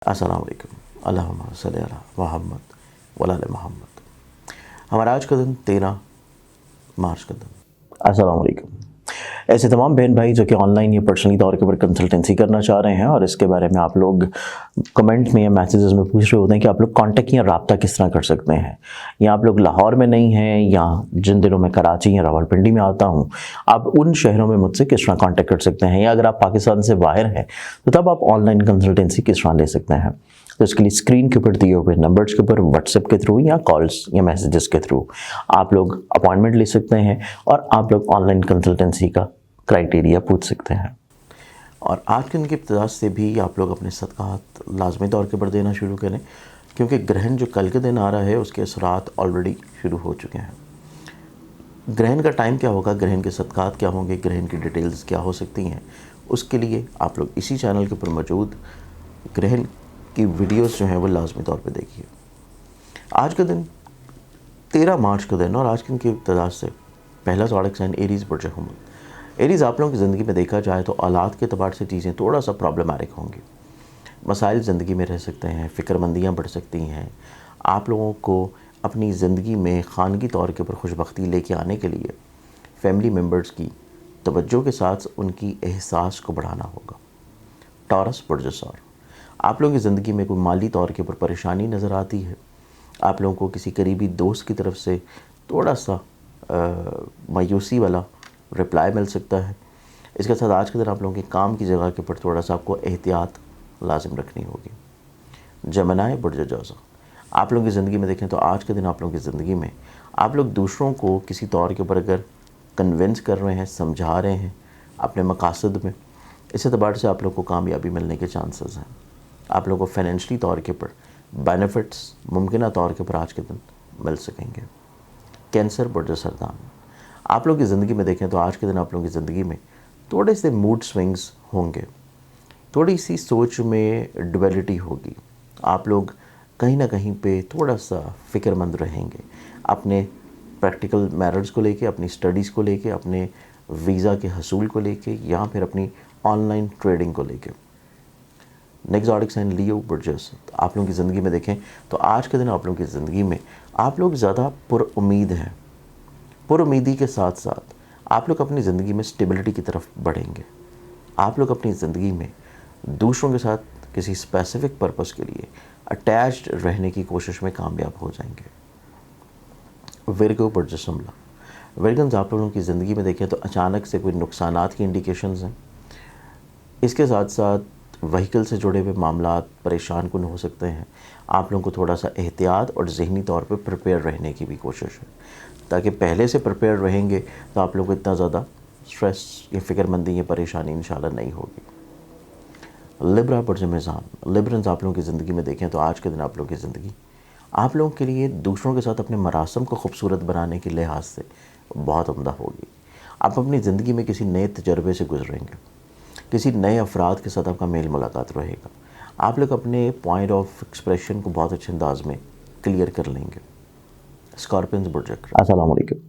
السلام علیکم، اللہم صلی علی محمد وعلی آل محمد۔ ہمارا آج کا دن 13 مارچ کا دن۔ السلام علیکم۔ ایسے تمام بہن بھائی جو کہ آن لائن یا پرسنلی طور کے اوپر کنسلٹنسی کرنا چاہ رہے ہیں اور اس کے بارے میں آپ لوگ کمنٹ میں یا میسیجز میں پوچھ رہے ہوتے ہیں کہ آپ لوگ کانٹیکٹ یا رابطہ کس طرح کر سکتے ہیں، یا آپ لوگ لاہور میں نہیں ہیں یا جن دنوں میں کراچی یا راولپنڈی میں آتا ہوں، آپ ان شہروں میں مجھ سے کس طرح کانٹیکٹ کر سکتے ہیں، یا اگر آپ پاکستان سے باہر ہیں تو تب آپ آن لائن کنسلٹنسی کس طرح لے سکتے ہیں۔ تو اس کے لیے اسکرین کے اوپر دیے ہوئے نمبرز کے اوپر واٹس ایپ کے تھرو یا کالز یا میسیجز کے تھرو آپ لوگ اپوائنٹمنٹ لے سکتے ہیں اور آپ لوگ آن لائن کنسلٹنسی کا کرائٹیریا پوچھ سکتے ہیں۔ اور آج کے دن کی ابتدا سے بھی آپ لوگ اپنے صدقات لازمی طور کے پر دینا شروع کریں، کیونکہ گرہن جو کل کے دن آ رہا ہے اس کے اثرات آلریڈی شروع ہو چکے ہیں۔ گرہن کا ٹائم کیا ہوگا، گرہن کے صدقات کیا ہوں گے، گرہن کی ڈیٹیلز کیا ہو سکتی ہیں، اس کے لیے آپ لوگ اسی چینل کے اوپر موجود گرہن کی ویڈیوز جو ہیں وہ لازمی طور پہ دیکھیے۔ آج کا دن 13 مارچ کا دن، اور آج کے دن کی ابتدا سے پہلا زوڈک سائن ایریز برج حمل۔ ایریز آپ لوگوں کی زندگی میں دیکھا جائے تو اولاد کے اعتبار سے چیزیں تھوڑا سا پرابلمٹک ہوں گی، مسائل زندگی میں رہ سکتے ہیں، فکر مندیاں بڑھ سکتی ہیں۔ آپ لوگوں کو اپنی زندگی میں خانگی طور کے اوپر خوش بختی لے کے آنے کے لیے فیملی ممبرز کی توجہ کے ساتھ ان کی احساس کو بڑھانا ہوگا۔ ٹورس برج سور، آپ لوگوں کی زندگی میں کوئی مالی طور کے اوپر پریشانی نظر آتی ہے، آپ لوگوں کو کسی قریبی دوست کی طرف سے تھوڑا سا مایوسی والا رپلائی مل سکتا ہے۔ اس کے ساتھ آج کے دن آپ لوگوں کے کام کی جگہ کے اوپر تھوڑا سا آپ کو احتیاط لازم رکھنی ہوگی۔ جمنائے برج جوزا، آپ لوگوں کی زندگی میں دیکھیں تو آج کے دن آپ لوگوں کی زندگی میں آپ لوگ دوسروں کو کسی طور کے اوپر اگر کنونس کر رہے ہیں، سمجھا رہے ہیں اپنے مقاصد میں، اس اعتبار سے آپ لوگ کو کامیابی ملنے کے چانسز ہیں۔ آپ لوگوں کو فائنینشلی طور کے اوپر بینیفٹس ممکنہ طور کے اوپر آج کے دن مل سکیں گے۔ کینسر برج سرطان، آپ لوگوں کی زندگی میں دیکھیں تو آج کے دن آپ لوگوں کی زندگی میں تھوڑے سے موڈ سوئنگز ہوں گے، تھوڑی سی سوچ میں ڈویلٹی ہوگی، آپ لوگ کہیں نہ کہیں پہ تھوڑا سا فکر مند رہیں گے اپنے پریکٹیکل میرٹس کو لے کے، اپنی سٹڈیز کو لے کے، اپنے ویزا کے حصول کو لے کے، یا پھر اپنی آن لائن ٹریڈنگ کو لے کے۔ نیکسٹ زوڈک سائن لیو برج اسد، آپ لوگوں کی زندگی میں دیکھیں تو آج کے دن آپ لوگوں کی زندگی میں آپ لوگ زیادہ پر امید ہیں۔ پر امیدی کے ساتھ ساتھ آپ لوگ اپنی زندگی میں سٹیبلٹی کی طرف بڑھیں گے۔ آپ لوگ اپنی زندگی میں دوسروں کے ساتھ کسی اسپیسیفک پرپس کے لیے اٹیچڈ رہنے کی کوشش میں کامیاب ہو جائیں گے۔ ورگو برج شملہ، ورگنز آپ لوگوں کی زندگی میں دیکھیں تو اچانک سے کوئی نقصانات کی انڈیکیشنز ہیں، اس کے ساتھ ساتھ وہیکل سے جڑے ہوئے معاملات پریشان کن ہو سکتے ہیں۔ آپ لوگوں کو تھوڑا سا احتیاط اور ذہنی طور پہ پریپیئر رہنے کی بھی کوشش ہے، تاکہ پہلے سے پریپیئر رہیں گے تو آپ لوگوں کو اتنا زیادہ سٹریس یا فکر مندی یا پریشانی انشاءاللہ نہیں ہوگی۔ لبرا برج میزان، لبرنز آپ لوگوں کی زندگی میں دیکھیں تو آج کے دن آپ لوگوں کی زندگی آپ لوگوں کے لیے دوسروں کے ساتھ اپنے مراسم کو خوبصورت بنانے کے لحاظ سے بہت عمدہ ہوگی۔ آپ اپنی زندگی میں کسی نئے تجربے سے گزریں گے، کسی نئے افراد کے ساتھ آپ کا میل ملاقات رہے گا، آپ لوگ اپنے پوائنٹ آف ایکسپریشن کو بہت اچھے انداز میں کلیئر کر لیں گے۔ اسکارپینز برج، السلام علیکم۔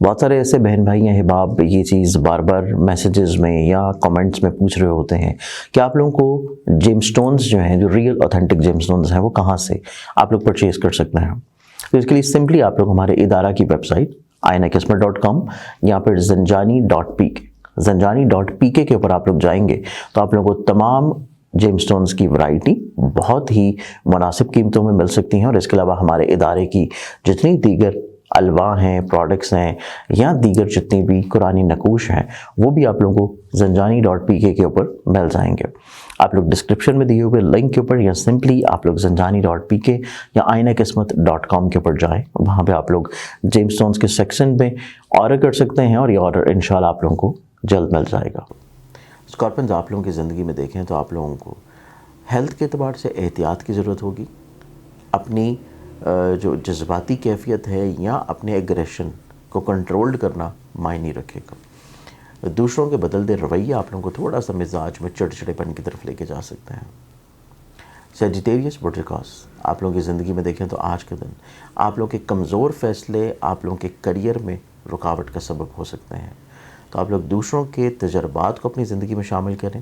بہت سارے ایسے بہن بھائی ہیں احباب یہ چیز بار بار میسیجز میں یا کمنٹس میں پوچھ رہے ہوتے ہیں کہ آپ لوگوں کو جیم سٹونز جو ہیں، جو ریئل اوتھینٹک جیم سٹونز ہیں، وہ کہاں سے آپ لوگ پرچیز کر سکتے ہیں۔ تو اس کے لیے سمپلی آپ لوگ ہمارے ادارہ کی ویب سائٹ ainaqismat.com یا پھر zanjani.pk zanjani.pk کے اوپر آپ لوگ جائیں گے تو آپ لوگوں کو تمام جیم سٹونز کی ورائٹی بہت ہی مناسب قیمتوں میں مل سکتی ہیں، اور اس کے علاوہ ہمارے ادارے کی جتنی دیگر الواح ہیں، پروڈکٹس ہیں، یا دیگر جتنی بھی قرآنی نقوش ہیں، وہ بھی آپ لوگوں کو zanjani.pk کے اوپر مل جائیں گے۔ آپ لوگ ڈسکرپشن میں دیے ہوئے لنک کے اوپر یا سمپلی آپ لوگ zanjani.pk یا ainaqismat.com کے اوپر جائیں، وہاں پہ آپ لوگ جیم سٹونز کے سیکشن میں آرڈر کر سکتے ہیں، اور یہ آرڈر انشاءاللہ آپ لوگوں کو جلد مل جائے گا۔ اسکارپنز آپ لوگوں کی زندگی میں دیکھیں تو آپ لوگوں کو ہیلتھ کے اعتبار سے احتیاط کی ضرورت ہوگی، اپنی جو جذباتی کیفیت ہے یا اپنے ایگریشن کو کنٹرولڈ کرنا معنی رکھے گا۔ دوسروں کے بدلتے رویے آپ لوگوں کو تھوڑا سا مزاج میں چڑچڑے پن کی طرف لے کے جا سکتے ہیں۔ سیجیٹیریس برج قوس، آپ لوگوں کی زندگی میں دیکھیں تو آج کے دن آپ لوگوں کے کمزور فیصلے آپ لوگوں کے کریئر میں رکاوٹ کا سبب ہو سکتے ہیں، تو آپ لوگ دوسروں کے تجربات کو اپنی زندگی میں شامل کریں،